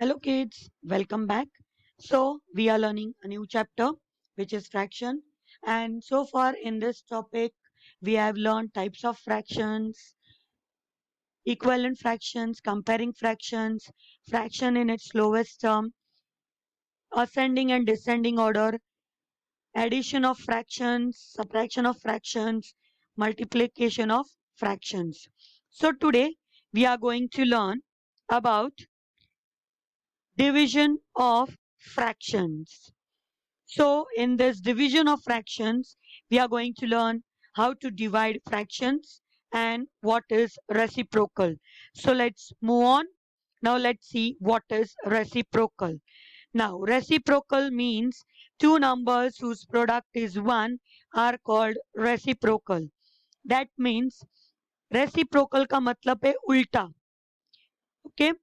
Hello kids, welcome back. So we are learning a new chapter which is fraction, and so far in this topic we have learned types of fractions, equivalent fractions, comparing fractions, fraction in its lowest term, ascending and descending order, addition of fractions, subtraction of fractions, multiplication of fractions. So today we are going to learn about division of fractions. So in this division of fractions, we are going to learn how to divide fractions and what is reciprocal. So let's move on. Now let's see what is reciprocal. Now reciprocal means two numbers whose product is 1 are called reciprocal. That means reciprocal का मतलब है उल्टा. Okay.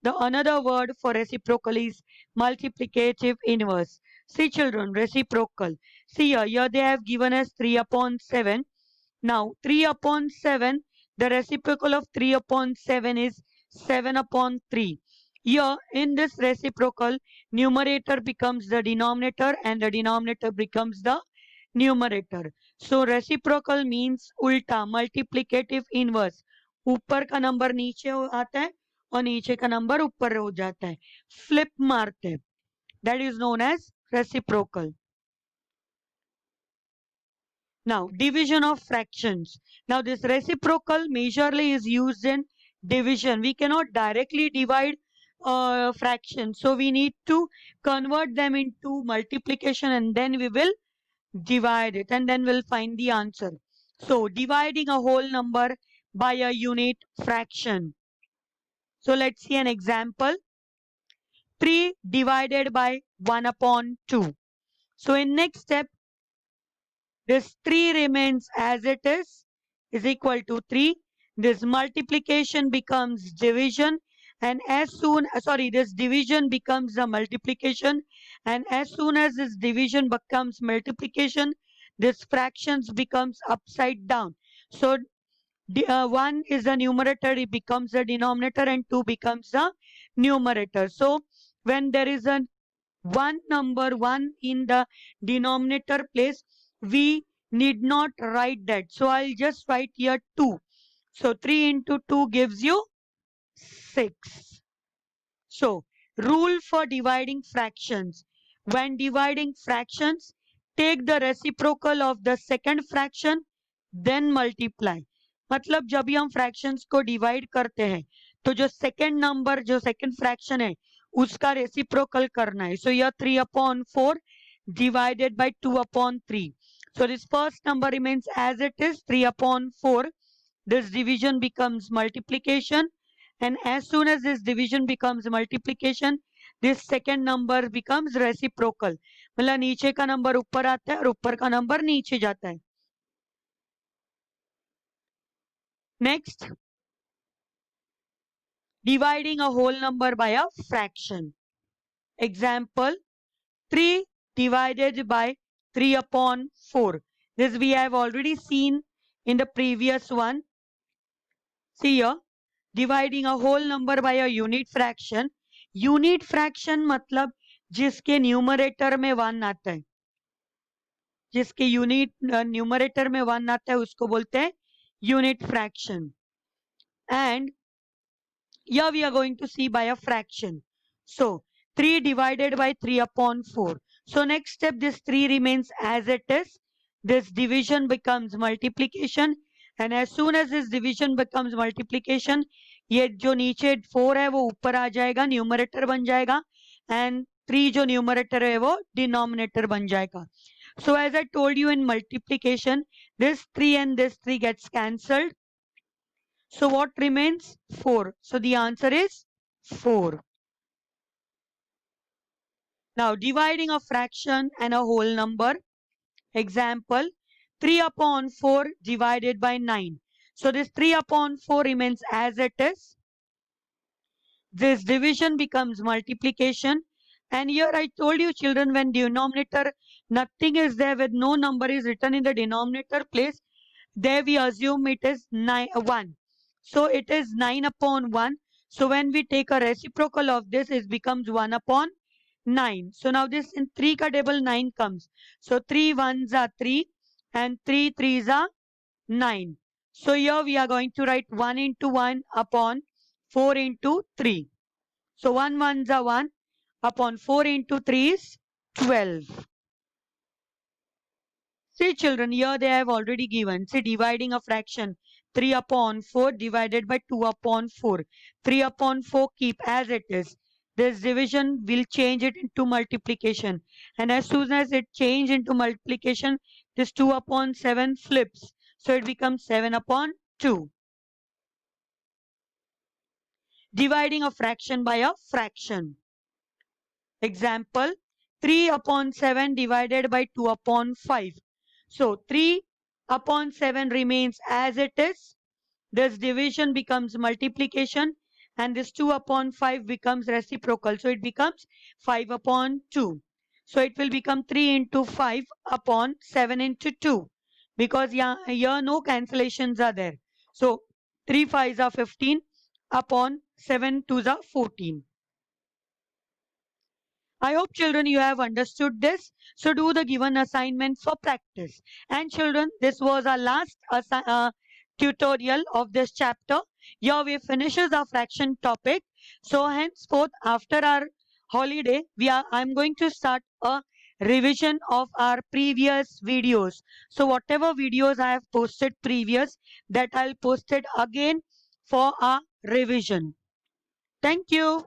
The another word for reciprocal is multiplicative inverse. See children, reciprocal. See here they have given us 3 upon 7. Now 3 upon 7, the reciprocal of 3 upon 7 is 7 upon 3. Here in this reciprocal, numerator becomes the denominator and the denominator becomes the numerator. So reciprocal means उल्टा, multiplicative inverse. ऊपर का number नीचे आता है और नीचे का number ऊपर हो जाता है, फ्लिप मारते हैं. That is known as reciprocal. Now, division of fractions. Now, this reciprocal majorly is used in division. We cannot directly divide fractions. So, we need to convert them into multiplication and then we will divide it and then we'll find the answer. So, dividing a whole number by a unit fraction. So, let's see an example. 3 divided by 1 upon 2. So, in next step, this 3 remains as it is equal to 3. This multiplication becomes division and as soon, this division becomes the multiplication and as soon as this division becomes multiplication, this fractions becomes upside down. So 1 is the numerator, it becomes the denominator and 2 becomes the numerator. So when there is a one number 1 in the denominator place, we need not write that. So I'll just write here 2. So 3 into 2 gives you 6. So rule for dividing fractions. When dividing fractions, take the reciprocal of the second fraction, then multiply. मतलब जब भी हम fractions को divide करते हैं तो जो second number, जो second fraction है उसका reciprocal करना है. So here 3 upon 4 divided by 2 upon 3. So this first number remains as it is, 3 upon 4. This division becomes multiplication and as soon as this division becomes multiplication, this second number becomes reciprocal. मतलब नीचे का number ऊपर आता है और ऊपर का number नीचे जाता है. Next, dividing a whole number by a fraction. Example, 3 divided by 3 upon 4. This we have already seen in the previous one. See here, dividing a whole number by a unit fraction. Unit fraction मतलब जिसके numerator में 1 आता है, जिसके unit numerator में 1 आता है उसको बोलते हैं unit fraction. And here we are going to see by a fraction. So 3 divided by 3 upon 4. So next step, this 3 remains as it is. This division becomes multiplication. And as soon as this division becomes multiplication, ये जो नीचे 4 है वो ऊपर आ जाएगा, numerator बन जाएगा. And 3 जो न्यूमरेटर है वो डिनोमिनेटर बन जाएगा. So as I told you in multiplication, this 3 and this 3 gets cancelled. So what remains? 4. So the answer is 4. Now dividing a fraction and a whole number. Example, 3 upon 4 divided by 9. So this 3 upon 4 remains as it is. This division becomes multiplication. And here I told you children, when denominator, nothing is there, with no number is written in the denominator place, there we assume it is 1. So it is 9 upon 1. So when we take a reciprocal of this, it becomes 1 upon 9. So now this in 3 ka table 9 comes. So 3 ones are 3 and 3 threes are 9. So here we are going to write 1 into 1 upon 4 into 3. So 1 ones are 1 upon 4 into 3 is 12. See children, here they have already given. See, dividing a fraction 3 upon 4 divided by 2 upon 4. 3 upon 4 keep as it is. This division will change it into multiplication. And as soon as it change into multiplication, this 2 upon 7 flips. So it becomes 7 upon 2. Dividing a fraction by a fraction. Example, 3 upon 7 divided by 2 upon 5. So 3 upon 7 remains as it is. This division becomes multiplication and this 2 upon 5 becomes reciprocal. So it becomes 5 upon 2. So it will become 3 into 5 upon 7 into 2 because here no cancellations are there. So 3 5s are 15 upon 7 2s are 14. I hope children you have understood this. So do the given assignment for practice. And children, this was our last tutorial of this chapter. Here we finishes our fraction topic. So henceforth after our holiday, I'm going to start a revision of our previous videos. So whatever videos I have posted previous, that I'll post it again for our revision. Thank you.